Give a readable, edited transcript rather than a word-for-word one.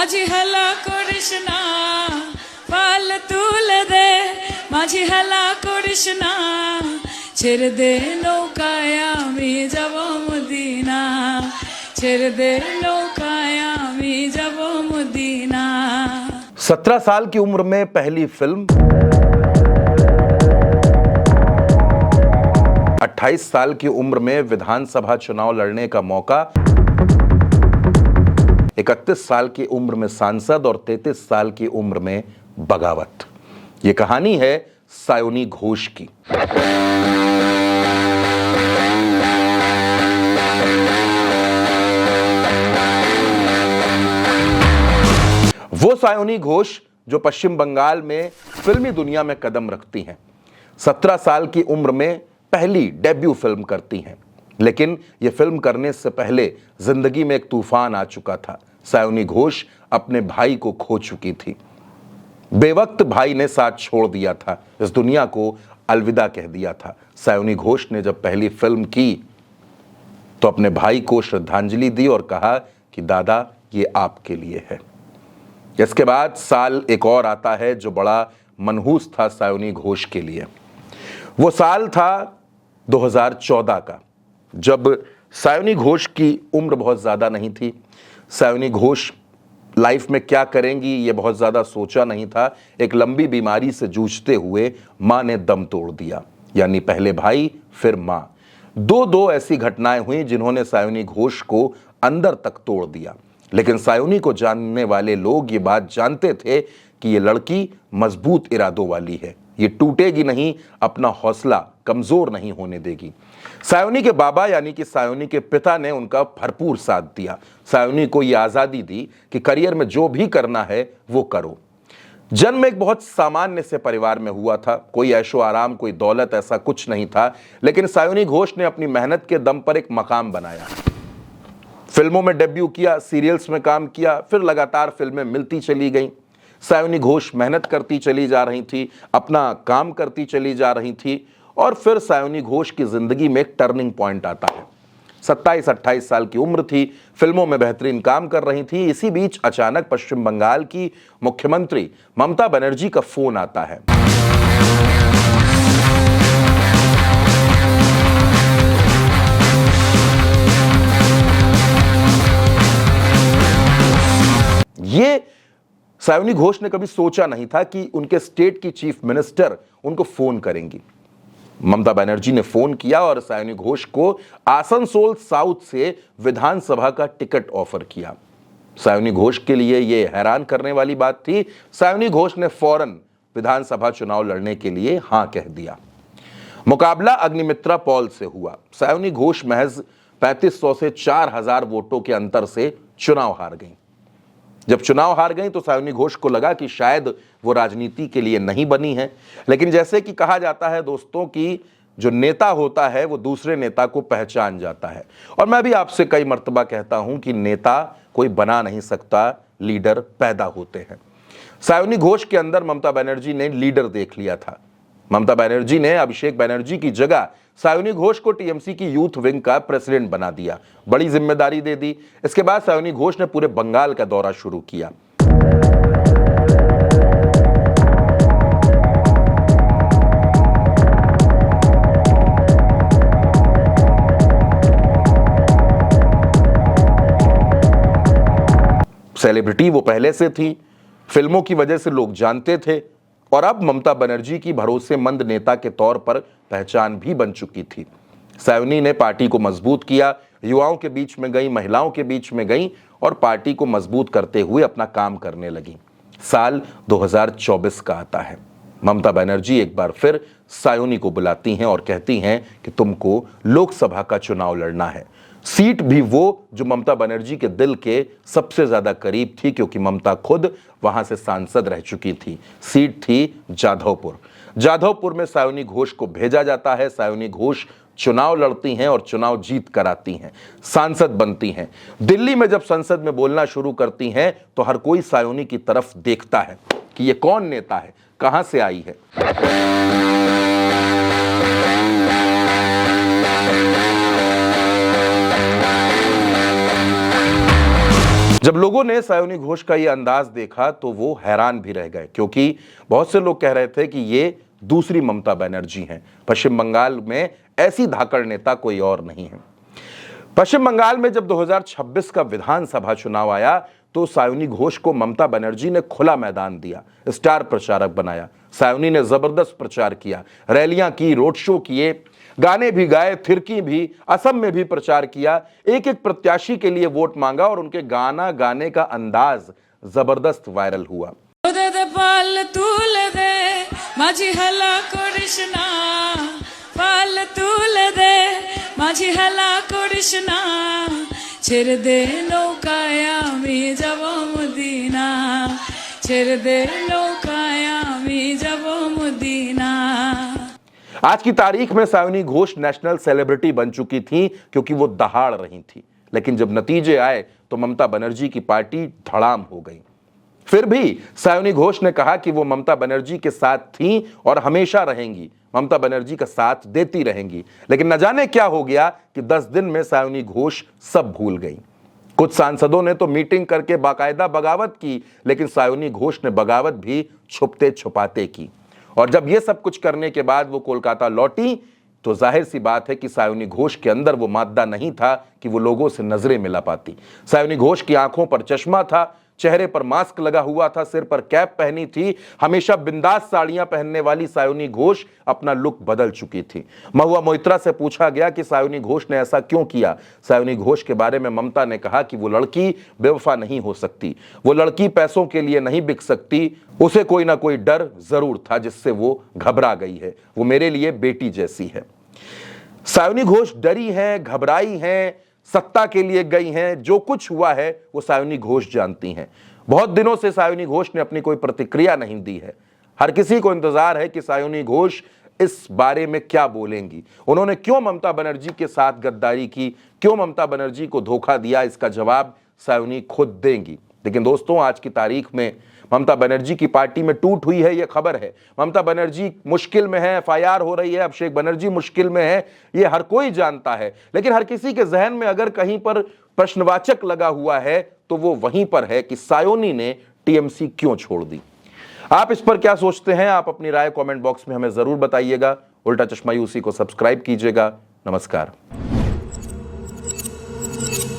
माझी हला कृष्णा पाल तुलदे माझी हला कृष्णा ছেড়ে দে নৌকায় আমি যাব মদিনা ছেড়ে দে নৌকায় আমি যাব মদিना। 17 साल की उम्र में पहली फिल्म, 28 साल की उम्र में विधानसभा चुनाव लड़ने का मौका, 31 साल की उम्र में सांसद और 33 साल की उम्र में बगावत। ये कहानी है सायोनी घोष की। वो सायोनी घोष जो पश्चिम बंगाल में फिल्मी दुनिया में कदम रखती हैं, 17 साल की उम्र में पहली डेब्यू फिल्म करती हैं। लेकिन यह फिल्म करने से पहले जिंदगी में एक तूफान आ चुका था। सायोनी घोष अपने भाई को खो चुकी थी। बेवक्त भाई ने साथ छोड़ दिया था, इस दुनिया को अलविदा कह दिया था। सायोनी घोष ने जब पहली फिल्म की तो अपने भाई को श्रद्धांजलि दी और कहा कि दादा ये आपके लिए है। इसके बाद साल एक और आता है जो बड़ा मनहूस था सायोनी घोष के लिए। वो साल था 2014 का, जब सायोनी घोष की उम्र बहुत ज़्यादा नहीं थी। सायोनी घोष लाइफ में क्या करेंगी ये बहुत ज़्यादा सोचा नहीं था। एक लंबी बीमारी से जूझते हुए माँ ने दम तोड़ दिया, यानी पहले भाई फिर माँ। दो ऐसी घटनाएं हुई जिन्होंने सायोनी घोष को अंदर तक तोड़ दिया। लेकिन सायोनी को जानने वाले लोग ये बात जानते थे कि ये लड़की मजबूत इरादों वाली है, ये टूटेगी नहीं, अपना हौसला कमजोर नहीं होने देगी। सायोनी के बाबा यानी कि सायोनी के पिता ने उनका भरपूर साथ दिया। सायोनी को ये आज़ादी दी कि करियर में जो भी करना है वो करो। जन्म एक बहुत सामान्य से परिवार में हुआ था, कोई ऐशो आराम, कोई दौलत, ऐसा कुछ नहीं था। लेकिन सायोनी घोष ने अपनी मेहनत के दम पर एक मकाम बनाया। फिल्मों में डेब्यू किया, सीरियल्स में काम किया, फिर लगातार फिल्में मिलती चली गईं। सायोनी घोष मेहनत करती चली जा रही थी, अपना काम करती चली जा रही थी। और फिर सायोनी घोष की जिंदगी में एक टर्निंग पॉइंट आता है। 27-28 साल की उम्र थी, फिल्मों में बेहतरीन काम कर रही थी। इसी बीच अचानक पश्चिम बंगाल की मुख्यमंत्री ममता बनर्जी का फोन आता है। ये सायोनी घोष ने कभी सोचा नहीं था कि उनके स्टेट की चीफ मिनिस्टर उनको फोन करेंगी। ममता बनर्जी ने फोन किया और सायोनी घोष को आसनसोल साउथ से विधानसभा का टिकट ऑफर किया। सायोनी घोष के लिए यह हैरान करने वाली बात थी। सायोनी घोष ने फौरन विधानसभा चुनाव लड़ने के लिए हां कह दिया। मुकाबला अग्निमित्रा पॉल से हुआ। सायोनी घोष महज 3500 से 4000 वोटों के अंतर से चुनाव हार गई। जब चुनाव हार गई तो सायोनी घोष को लगा कि शायद वो राजनीति के लिए नहीं बनी है। लेकिन जैसे कि कहा जाता है दोस्तों कि जो नेता होता है वो दूसरे नेता को पहचान जाता है। और मैं भी आपसे कई मर्तबा कहता हूं कि नेता कोई बना नहीं सकता, लीडर पैदा होते हैं। सायोनी घोष के अंदर ममता बनर्जी ने लीडर देख लिया था। ममता बनर्जी ने अभिषेक बनर्जी की जगह सायोनी घोष को टीएमसी की यूथ विंग का प्रेसिडेंट बना दिया, बड़ी जिम्मेदारी दे दी। इसके बाद सायोनी घोष ने पूरे बंगाल का दौरा शुरू किया। सेलिब्रिटी वो पहले से थी, फिल्मों की वजह से लोग जानते थे और अब ममता बनर्जी की भरोसेमंद नेता के तौर पर पहचान भी बन चुकी थी। सायोनी ने पार्टी को मजबूत किया, युवाओं के बीच में गई, महिलाओं के बीच में गई और पार्टी को मजबूत करते हुए अपना काम करने लगी। साल 2024 का आता है। ममता बनर्जी एक बार फिर सायोनी को बुलाती हैं और कहती हैं कि तुमको लोकसभा का चुनाव लड़ना है। सीट भी वो जो ममता बनर्जी के दिल के सबसे ज्यादा करीब थी, क्योंकि ममता खुद वहां से सांसद रह चुकी थी। सीट थी जाधवपुर। जाधवपुर में सायोनी घोष को भेजा जाता है। सायोनी घोष चुनाव लड़ती हैं और चुनाव जीत कर आती हैं, सांसद बनती हैं। दिल्ली में जब संसद में बोलना शुरू करती हैं तो हर कोई सायोनी की तरफ देखता है कि ये कौन नेता है, कहां से आई है। जब लोगों ने सायोनी घोष का ये अंदाज देखा तो वो हैरान भी रह गए, क्योंकि बहुत से लोग कह रहे थे कि ये दूसरी ममता बनर्जी हैं। पश्चिम बंगाल में ऐसी धाकड़ नेता कोई और नहीं है। पश्चिम बंगाल में जब 2026 का विधानसभा चुनाव आया तो सायोनी घोष को ममता बनर्जी ने खुला मैदान दिया, स्टार प्रचारक बनाया। सायोनी ने जबरदस्त प्रचार किया, रैलियां की, रोड शो किए, गाने भी गाए, थिरकी भी, असम में भी प्रचार किया, एक एक प्रत्याशी के लिए वोट मांगा और उनके गाना गाने का अंदाज जबरदस्त वायरल हुआ। पाल तूल दे माझी हला करिस ना, पाल तूल दे माझी हला करिस ना, ছেড়ে দে নৌকায় আমি যাব মদিনা, ছেড়ে দে নৌকায় আমি যাব মদিনা। आज की तारीख में सायोनी घोष नेशनल सेलिब्रिटी बन चुकी थी क्योंकि वो दहाड़ रही थी, लेकिन जब नतीजे आए तो ममता बनर्जी की पार्टी धड़ाम हो गई। फिर भी सायोनी घोष ने कहा कि वो ममता बनर्जी के साथ थीं और हमेशा रहेंगी, ममता बनर्जी का साथ देती रहेंगी। लेकिन न जाने क्या हो गया कि 10 दिन में सायोनी घोष सब भूल गई। कुछ सांसदों ने तो मीटिंग करके बाकायदा बगावत की, लेकिन सायोनी घोष ने बगावत भी छुपते छुपाते की। और जब ये सब कुछ करने के बाद वो कोलकाता लौटी तो जाहिर सी बात है कि सायोनी घोष के अंदर वो मादा नहीं था कि वो लोगों से नजरें मिला पाती। सायोनी घोष की आंखों पर चश्मा था, चेहरे पर मास्क लगा हुआ था, सिर पर कैप पहनी थी, हमेशा बिंदास साड़ियां पहनने वाली सायोनी घोष अपना लुक बदल चुकी थी। महुआ मोइत्रा से पूछा गया कि सायोनी घोष ने ऐसा क्यों किया। सायोनी घोष के बारे में ममता ने कहा कि वो लड़की बेवफा नहीं हो सकती, वो लड़की पैसों के लिए नहीं बिक सकती, उसे कोई ना कोई डर जरूर था जिससे वो घबरा गई है, वो मेरे लिए बेटी जैसी है। सायोनी घोष डरी हैं, घबराई हैं, सत्ता के लिए गई हैं, जो कुछ हुआ है वो सायोनी घोष जानती हैं। बहुत दिनों से सायोनी घोष ने अपनी कोई प्रतिक्रिया नहीं दी है। हर किसी को इंतजार है कि सायोनी घोष इस बारे में क्या बोलेंगी। उन्होंने क्यों ममता बनर्जी के साथ गद्दारी की, क्यों ममता बनर्जी को धोखा दिया, इसका जवाब सायोनी खुद देंगी। लेकिन दोस्तों, आज की तारीख में ममता बनर्जी की पार्टी में टूट हुई है, यह खबर है। ममता बनर्जी मुश्किल में है, एफआईआर हो रही है, अभिषेक बनर्जी मुश्किल में है, यह हर कोई जानता है। लेकिन हर किसी के जहन में अगर कहीं पर प्रश्नवाचक लगा हुआ है तो वो वहीं पर है कि सायोनी ने टीएमसी क्यों छोड़ दी। आप इस पर क्या सोचते हैं? आप अपनी राय कमेंट बॉक्स में हमें जरूर बताइएगा। उल्टा चश्मा यूसी को सब्सक्राइब कीजिएगा। नमस्कार।